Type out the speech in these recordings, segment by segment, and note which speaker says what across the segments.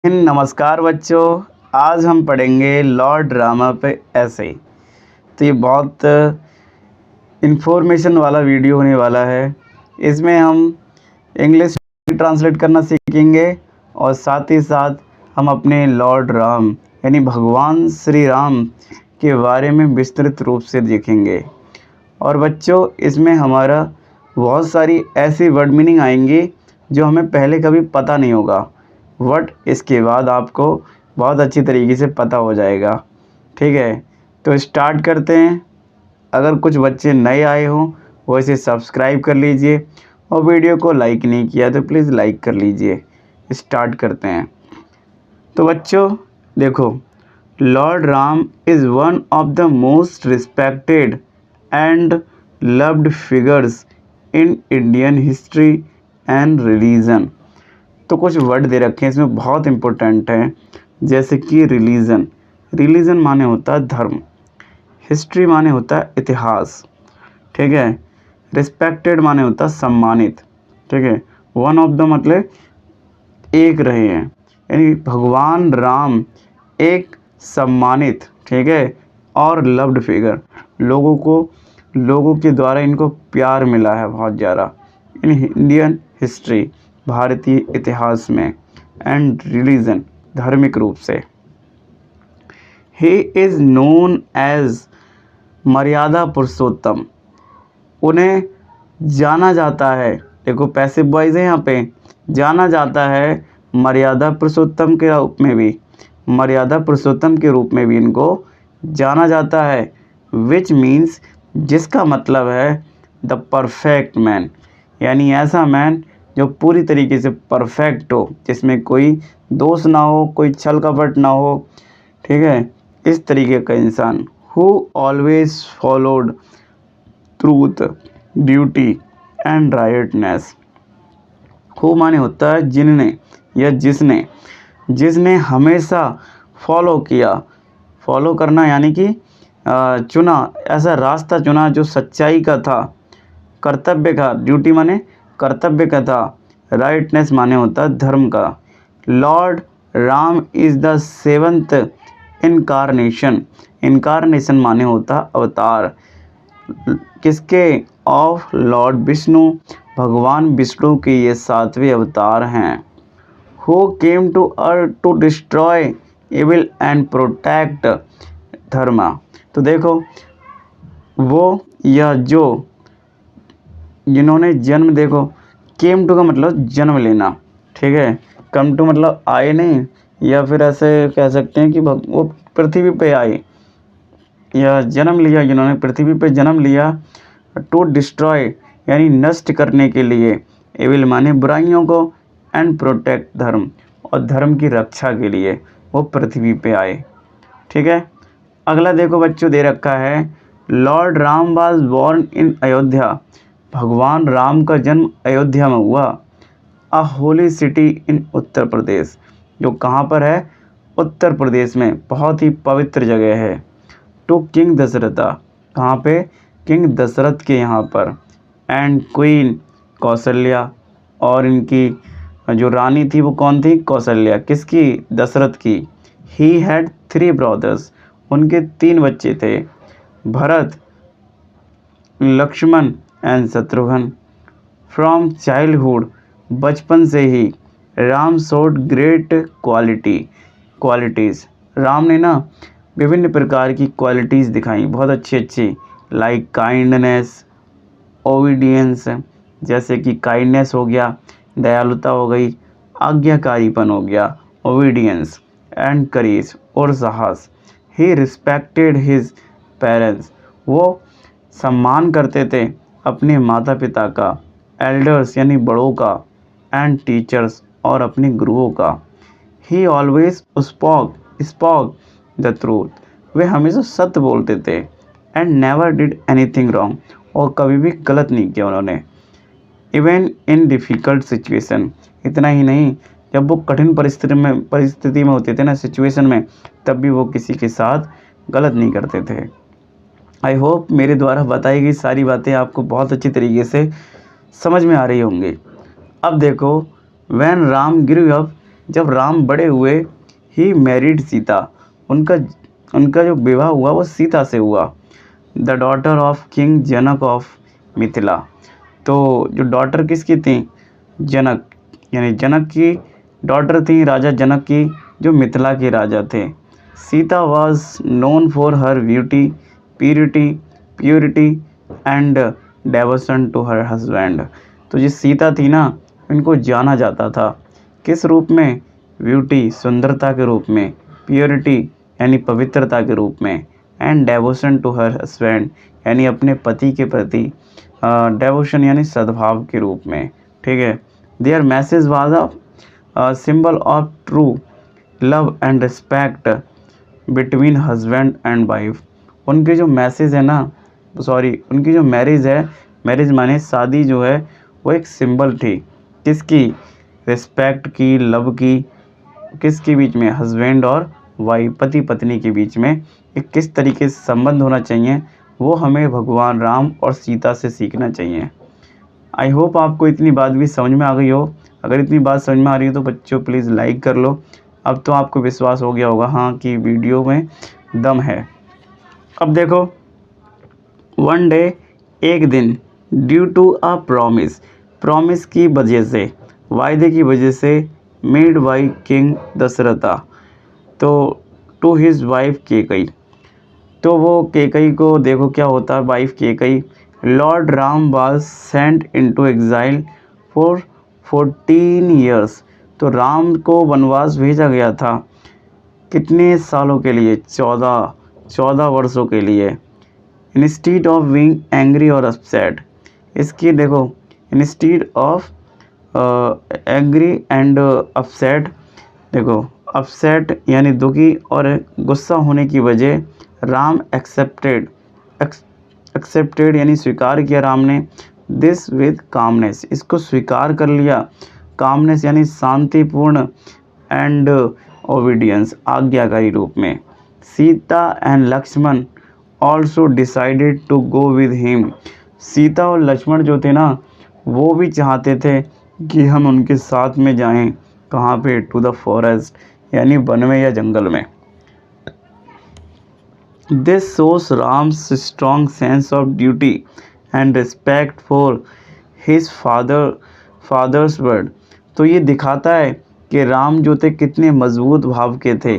Speaker 1: नमस्कार बच्चों, आज हम पढ़ेंगे लॉर्ड रामा पे ऐसे। तो ये बहुत इन्फॉर्मेशन वाला वीडियो होने वाला है। इसमें हम इंग्लिश ट्रांसलेट करना सीखेंगे और साथ ही साथ हम अपने लॉर्ड राम यानी भगवान श्री राम के बारे में विस्तृत रूप से देखेंगे। और बच्चों, इसमें हमारा बहुत सारी ऐसी वर्ड मीनिंग आएंगी जो हमें पहले कभी पता नहीं होगा, बट इसके बाद आपको बहुत अच्छी तरीके से पता हो जाएगा। ठीक है, तो स्टार्ट करते हैं। अगर कुछ बच्चे नए आए हों वो इसे सब्सक्राइब कर लीजिए और वीडियो को लाइक नहीं किया तो प्लीज़ लाइक कर लीजिए। स्टार्ट करते हैं। तो बच्चों देखो, Lord Ram is one of the most respected and loved figures in Indian history and religion. तो कुछ वर्ड दे रखे हैं इसमें, बहुत इम्पोर्टेंट है। जैसे कि रिलीजन, रिलीजन माने होता है धर्म, हिस्ट्री माने होता है इतिहास, ठीक है। रिस्पेक्टेड माने होता है सम्मानित, ठीक है। वन ऑफ द मतलब एक रहे हैं, यानी भगवान राम एक सम्मानित, ठीक है, और लव्ड फिगर, लोगों के द्वारा इनको प्यार मिला है बहुत ज़्यादा इन इंडियन हिस्ट्री, भारतीय इतिहास में, एंड रिलीजन, धार्मिक रूप से। ही इज़ नोन एज मर्यादा पुरुषोत्तम, उन्हें जाना जाता है, देखो पैसिव वॉइस है यहाँ पे, जाना जाता है मर्यादा पुरुषोत्तम के रूप में भी, मर्यादा पुरुषोत्तम के रूप में भी इनको जाना जाता है। विच मीन्स, जिसका मतलब है द परफेक्ट मैन, यानी ऐसा मैन जो पूरी तरीके से परफेक्ट हो, जिसमें कोई दोष ना हो, कोई छल कपट ना हो, ठीक है, इस तरीके का इंसान। Who always followed truth, duty and rightness. Who माने होता है जिनने या जिसने हमेशा फॉलो किया, फॉलो करना यानी कि चुना, ऐसा रास्ता चुना जो सच्चाई का था, कर्तव्य का, ड्यूटी माने कर्तव्य का था, राइटनेस माने होता है धर्म का। Lord Ram is the seventh incarnation, incarnation माने होता अवतार, किसके, ऑफ लॉर्ड विष्णु, भगवान विष्णु के ये 7वें अवतार हैं। Who came to earth to destroy evil and protect dharma. तो देखो, वो या जो, जिन्होंने जन्म, देखो केम टू का मतलब जन्म लेना, ठीक है, कम टू मतलब आए नहीं, या फिर ऐसे कह सकते हैं कि वो पृथ्वी पे आए, या जन्म लिया, जिन्होंने पृथ्वी पे जन्म लिया। टू डिस्ट्रॉय यानी नष्ट करने के लिए, एविल माने बुराइयों को, एंड प्रोटेक्ट धर्म, और धर्म की रक्षा के लिए वो पृथ्वी पे आए, ठीक है। अगला देखो बच्चों, दे रखा है Lord Ram was born in Ayodhya, भगवान राम का जन्म अयोध्या में हुआ। अ holy city in Uttar Pradesh, जो कहाँ पर है, उत्तर प्रदेश में, बहुत ही पवित्र जगह है। टू किंग दशरथा, कहाँ पे, किंग दशरथ के यहाँ पर। एंड क्वीन कौशल्या, और इनकी जो रानी थी वो कौन थी, कौशल्या, किसकी, दशरथ की। ही हैड 3 ब्रदर्स, उनके 3 बच्चे थे, Bharat, Lakshman and Shatrughan. From childhood, बचपन से ही, Ram showed great qualities, Ram ने ना विभिन्न प्रकार की क्वालिटीज़ दिखाई, बहुत अच्छी अच्छी, लाइक काइंडनेस, ओबीडियंस, जैसे कि काइंडनेस हो गया, दयालुता हो गई, आज्ञाकारीपन हो गया, ओबीडियंस, एंड करेज, और साहस। ही रिस्पेक्टेड हिज पेरेंट्स, वो सम्मान करते थे अपने माता पिता का, एल्डर्स यानी बड़ों का, एंड टीचर्स, और अपने गुरुओं का। He always spoke the truth, वे हमेशा सत्य बोलते थे, and never did anything wrong, और कभी भी गलत नहीं किया उन्होंने। इवन इन डिफ़िकल्ट सिचुएशन, इतना ही नहीं, जब वो कठिन परिस्थिति में होते थे ना, सिचुएशन में, तब भी वो किसी के साथ गलत नहीं करते थे। आई होप मेरे द्वारा बताई गई सारी बातें आपको बहुत अच्छी तरीके से समझ में आ रही होंगी। अब देखो, व्हेन राम ग्रू अप जब राम बड़े हुए ही मैरिड सीता, उनका उनका जो विवाह हुआ वो सीता से हुआ, the daughter of king Janak of Mithila. तो जो डॉटर किसकी थी, जनक, यानी जनक की डॉटर थी राजा जनक की, जो मिथिला के राजा थे। Sita was known for her beauty, purity and devotion to her husband. तो जो सीता थी ना, इनको जाना जाता था किस रूप में, ब्यूटी सुंदरता के रूप में, प्योरिटी यानी पवित्रता के रूप में, and devotion to her husband यानी अपने पति के प्रति, डेवोशन यानी सद्भाव के रूप में। ठीक है। Their message was a symbol of true love and respect between husband and wife. उनके जो मैसेज है ना, सॉरी, उनकी जो मैरिज है, मैरिज माने शादी जो है, वो एक सिंबल थी किसकी, रिस्पेक्ट की, लव की, किसके बीच में, हस्बैंड और वाइफ, पति पत्नी के बीच में एक किस तरीके से संबंध होना चाहिए, वो हमें भगवान राम और सीता से सीखना चाहिए। आई होप आपको इतनी बात भी समझ में आ गई हो। अगर इतनी बात समझ में आ रही है तो बच्चों प्लीज़ लाइक कर लो। अब तो आपको विश्वास हो गया होगा हाँ कि वीडियो में दम है। अब देखो, वन डे, एक दिन, ड्यू टू अ प्रॉमिस की वजह से, वायदे की वजह से, मेड बाई किंग दशरथा, तो टू हिज वाइफ केकई, तो वो केकई को देखो क्या होता है, wife Kaikeyi, Lord Ram was sent into exile for 14 years, तो राम को वनवास भेजा गया था कितने सालों के लिए, 14 वर्षों के लिए। इंस्टीड ऑफ बीइंग एंग्री और अपसेट, इसकी देखो, instead of angry and upset, देखो अपसेट यानी दुखी और गुस्सा होने की वजह, राम एक्सेप्टेड यानी स्वीकार किया राम ने, दिस विद कामनेस, इसको स्वीकार कर लिया, कामनेस यानी शांतिपूर्ण, एंड ओबीडियंस आज्ञाकारी रूप में। Sita and Lakshman also decided to go with him, Sita और लक्ष्मण जो थे ना, वो भी चाहते थे कि हम उनके साथ में जाएं, कहाँ पे, टू द फॉरेस्ट यानी वन में या जंगल में। This shows Ram's strong sense of duty and respect for his father's word, तो ये दिखाता है कि राम जो थे कितने मजबूत भाव के थे,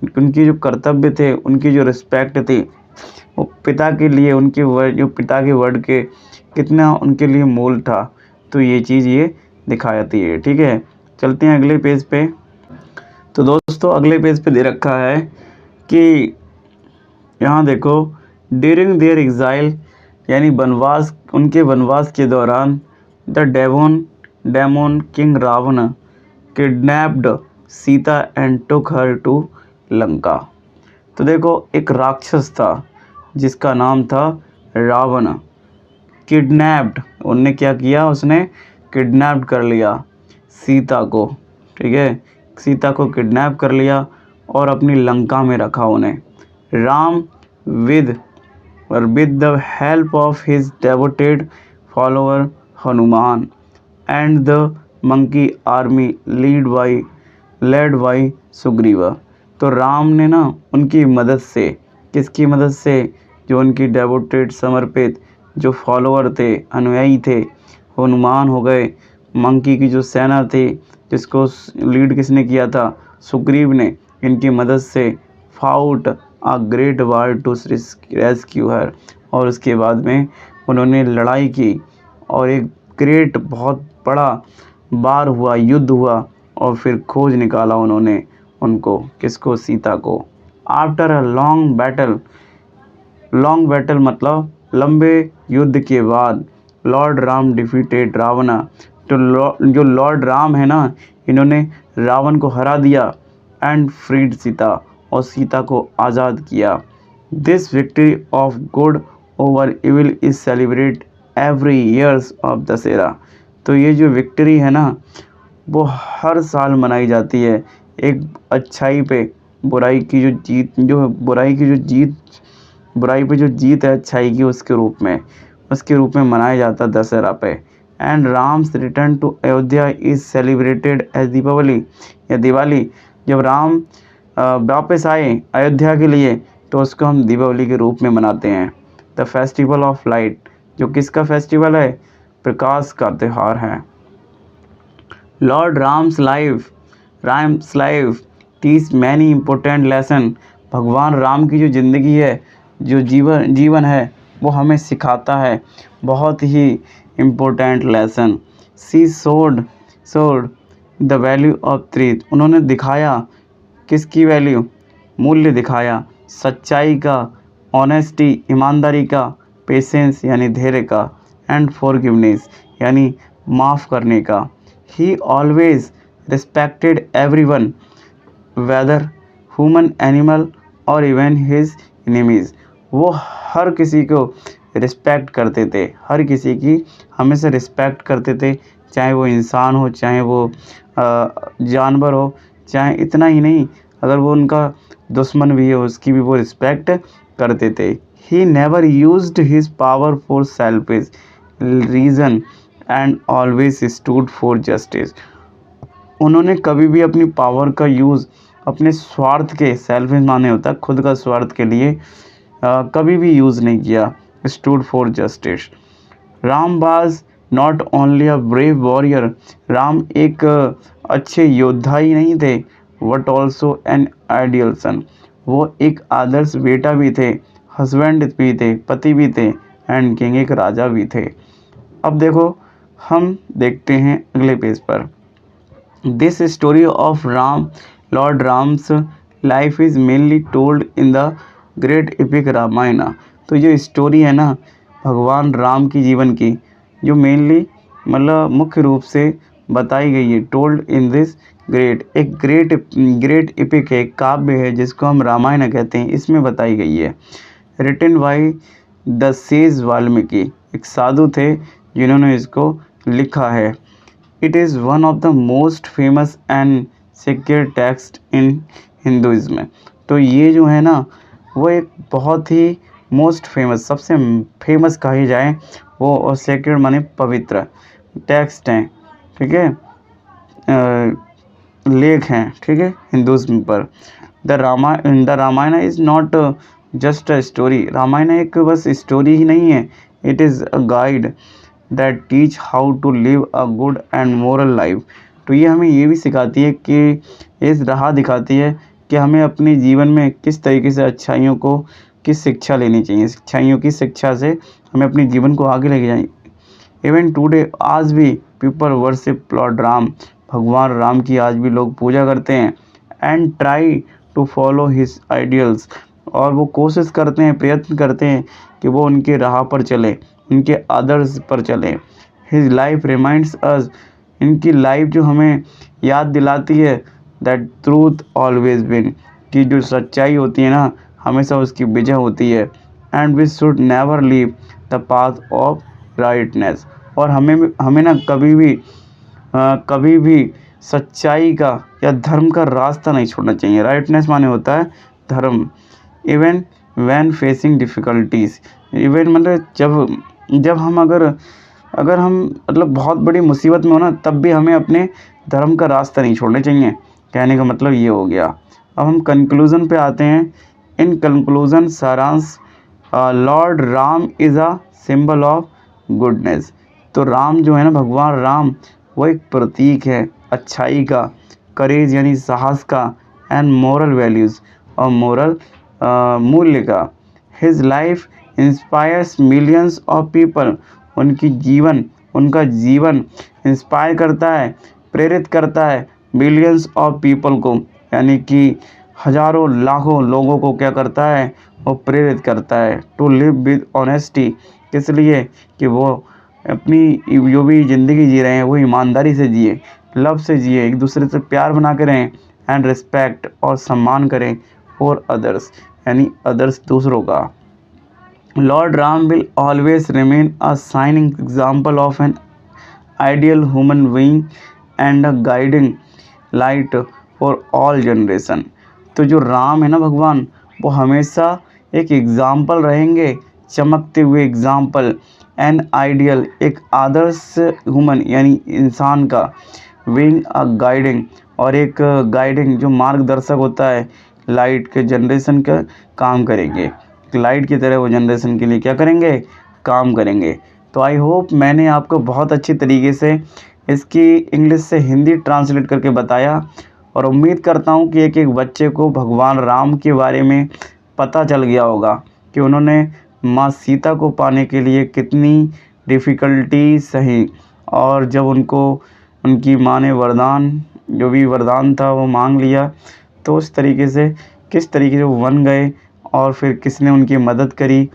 Speaker 1: उनकी जो कर्तव्य थे, उनकी जो रिस्पेक्ट थी, वो पिता के लिए, उनके वर्ड, जो पिता के वर्ड के कितना उनके लिए मोल था, तो ये चीज़ ये दिखाती है। ठीक है, चलते हैं अगले पेज पे। तो दोस्तों अगले पेज पे दे रखा है कि यहाँ देखो, ड्यूरिंग देयर एग्जाइल यानी वनवास, उनके वनवास के दौरान, the demon king Ravan kidnapped Sita and took her to Lanka, तो देखो एक राक्षस था जिसका नाम था रावण, किडनैप्ड, उनने क्या किया, उसने किडनैप कर लिया सीता को। ठीक है, सीता को किडनैप कर लिया और अपनी लंका में रखा उन्हें। Ram with the help of his devoted follower Hanuman and the monkey army led by Sugriva, तो राम ने ना उनकी मदद से, किसकी मदद से, जो उनकी डेवोटेड समर्पित जो फॉलोअर थे, अनुयायी थे, हनुमान हो गए, मंकी की जो सेना थी जिसको लीड किसने किया था, सुग्रीव ने, इनकी मदद से, fought a great war to rescue her, और उसके बाद में उन्होंने लड़ाई की और एक ग्रेट बहुत बड़ा वार हुआ, युद्ध हुआ, और फिर खोज निकाला उन्होंने उनको, किसको, सीता को। आफ्टर अ लॉन्ग बैटल मतलब लंबे युद्ध के बाद, लॉर्ड राम डिफीटेड रावणा, तो जो लॉर्ड राम है ना, इन्होंने रावण को हरा दिया, एंड फ्रीड सीता, और सीता को आज़ाद किया। This victory of good over evil is celebrate every years of Dussehra, तो ये जो विक्ट्री है ना, वो हर साल मनाई जाती है, एक अच्छाई पे बुराई की जो जीत, जो बुराई की जो जीत, बुराई पे जो जीत है अच्छाई की, उसके रूप में मनाया जाता है दशहरा पे। And Ram's return to Ayodhya is celebrated as Deepavali या दिवाली। जब राम वापस आए अयोध्या के लिए तो उसको हम दीपावली के रूप में मनाते हैं। द फेस्टिवल ऑफ लाइट, जो किसका फेस्टिवल है? प्रकाश का त्यौहार है। Lord Ram's life teach many important lesson. भगवान राम की जो ज़िंदगी है, जो जीवन है, वो हमें सिखाता है बहुत ही इम्पोर्टेंट लेसन। सी सोड द वैल्यू ऑफ ट्रूथ। उन्होंने दिखाया किसकी वैल्यू? मूल्य दिखाया सच्चाई का, ऑनेस्टी ईमानदारी का, पेशेंस यानी धैर्य का, एंड फॉरगिवनेस यानी माफ़ करने का। He always respected everyone whether human, animal और इवन हिज एनिमीज़। वो हर किसी को रिस्पेक्ट करते थे, हर किसी की हमेशा रिस्पेक्ट करते थे, चाहे वो इंसान हो, चाहे वो जानवर हो, चाहे इतना ही नहीं, अगर वो उनका दुश्मन भी है उसकी भी वो रिस्पेक्ट करते थे। He never used his power for selfish reason and always stood for justice. उन्होंने कभी भी अपनी पावर का यूज़ अपने स्वार्थ के, सेल्फिश माने होता है खुद का स्वार्थ के लिए, कभी भी यूज़ नहीं किया। Stood for justice. Ram was not only a brave warrior. Ram एक अच्छे योद्धा ही नहीं थे, बट ऑल्सो एन आइडियल सन। वो एक आदर्श बेटा भी थे, हस्बैंड भी थे, पति भी थे, एंड किंग, एक राजा भी थे। अब देखो हम देखते हैं अगले पेज पर। This story of lord Ram's life is mainly told in the great epic Ramayana. तो ये स्टोरी है ना भगवान राम की जीवन की, जो मेनली मतलब मुख्य रूप से बताई गई है, टोल्ड इन दिस एक ग्रेट एपिक है, काव्य है जिसको हम रामायण कहते हैं, इसमें बताई गई है। Written by the sage Valmiki, एक साधु थे जिन्होंने इसको लिखा है। It is one of the most famous and sacred text in Hinduism. तो ये जो है ना वो एक बहुत ही मोस्ट फेमस, सबसे फेमस कही जाए वो, और सेक्रेड माने पवित्र टेक्स्ट हैं, ठीक है, लेख हैं, ठीक है, हिंदुइज्म पर। The Ramayana is not just a story. Ramayana एक बस स्टोरी ही नहीं है, it is a guide that teach how to live a good and moral life. तो ये हमें ये भी सिखाती है कि, इस राह दिखाती है कि हमें अपने जीवन में किस तरीके से अच्छाइयों को किस शिक्षा लेनी चाहिए, अच्छाइयों की शिक्षा से हमें अपने जीवन को आगे लेके जाएं। इवन टुडे आज भी पीपल वर्शिप लॉर्ड राम। भगवान राम की आज भी लोग पूजा करते हैं। And try to follow his ideals, और वो कोशिश करते हैं, प्रयत्न करते हैं कि वो उनके राह पर चले, उनके आदर्श पर चले। हिज लाइफ रिमाइंड्स अस, इनकी लाइफ जो हमें याद दिलाती है, दैट ट्रूथ ऑलवेज विन, कि जो सच्चाई होती है ना हमेशा उसकी विजय होती है। And we should never leave the path of righteousness, और हमें ना कभी भी सच्चाई का या धर्म का रास्ता नहीं छोड़ना चाहिए। राइटनेस माने होता है धर्म। Even when facing difficulties, even मतलब जब हम अगर हम मतलब बहुत बड़ी मुसीबत में हो ना, तब भी हमें अपने धर्म का रास्ता नहीं छोड़ना चाहिए। कहने का मतलब ये हो गया। अब हम कंक्लूज़न पे आते हैं। इन कंक्लूज़न सारांश, Lord Ram is a symbol of goodness. तो राम जो है ना, भगवान राम, वो एक प्रतीक है अच्छाई का, करेज यानी साहस का, एंड मोरल वैल्यूज़ और मोरल मूल्य का। His life inspires millions of people. उनका जीवन इंस्पायर करता है, प्रेरित करता है मिलियंस ऑफ पीपल को, यानी कि हज़ारों लाखों लोगों को क्या करता है, वो प्रेरित करता है। टू लिव विद ऑनेस्टी, किस लिए? कि वो अपनी जो भी ज़िंदगी जी रहे हैं वो ईमानदारी से जिए, लव से जिए, एक दूसरे से प्यार बना के रहें, एंड रिस्पेक्ट और सम्मान करें फॉर अदर्स, यानी अदर्स दूसरों का। Lord Ram will always remain a shining example of an ideal human being and a guiding light for all generation. तो जो राम है ना भगवान, वो हमेशा एक एग्ज़ाम्पल रहेंगे, चमकते हुए एग्ज़ाम्पल, एन आइडियल एक आदर्श ह्यूमन यानी इंसान का, बीइंग अ गाइडिंग और एक गाइडिंग जो मार्गदर्शक होता है लाइट के जनरेशन का काम करेंगे। लाइट की तरह वो जनरेशन के लिए क्या करेंगे, काम करेंगे। तो आई होप मैंने आपको बहुत अच्छी तरीके से इसकी इंग्लिश से हिंदी ट्रांसलेट करके बताया और उम्मीद करता हूँ कि एक एक बच्चे को भगवान राम के बारे में पता चल गया होगा कि उन्होंने माँ सीता को पाने के लिए कितनी डिफ़िकल्टी सही, और जब उनको उनकी माँ ने वरदान, जो भी वरदान था वो मांग लिया, तो उस तरीके से किस तरीके से वो बन गए और फिर किसने उनकी मदद करी।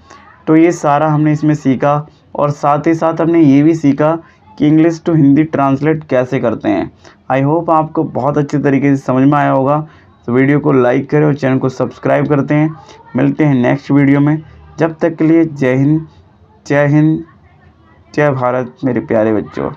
Speaker 1: तो ये सारा हमने इसमें सीखा और साथ ही साथ हमने ये भी सीखा कि इंग्लिश टू हिंदी ट्रांसलेट कैसे करते हैं। आई होप आपको बहुत अच्छे तरीके से समझ में आया होगा। तो वीडियो को लाइक करें और चैनल को सब्सक्राइब करते हैं। मिलते हैं नेक्स्ट वीडियो में, जब तक के लिए जय हिंद, जय हिंद, जय भारत मेरे प्यारे बच्चों।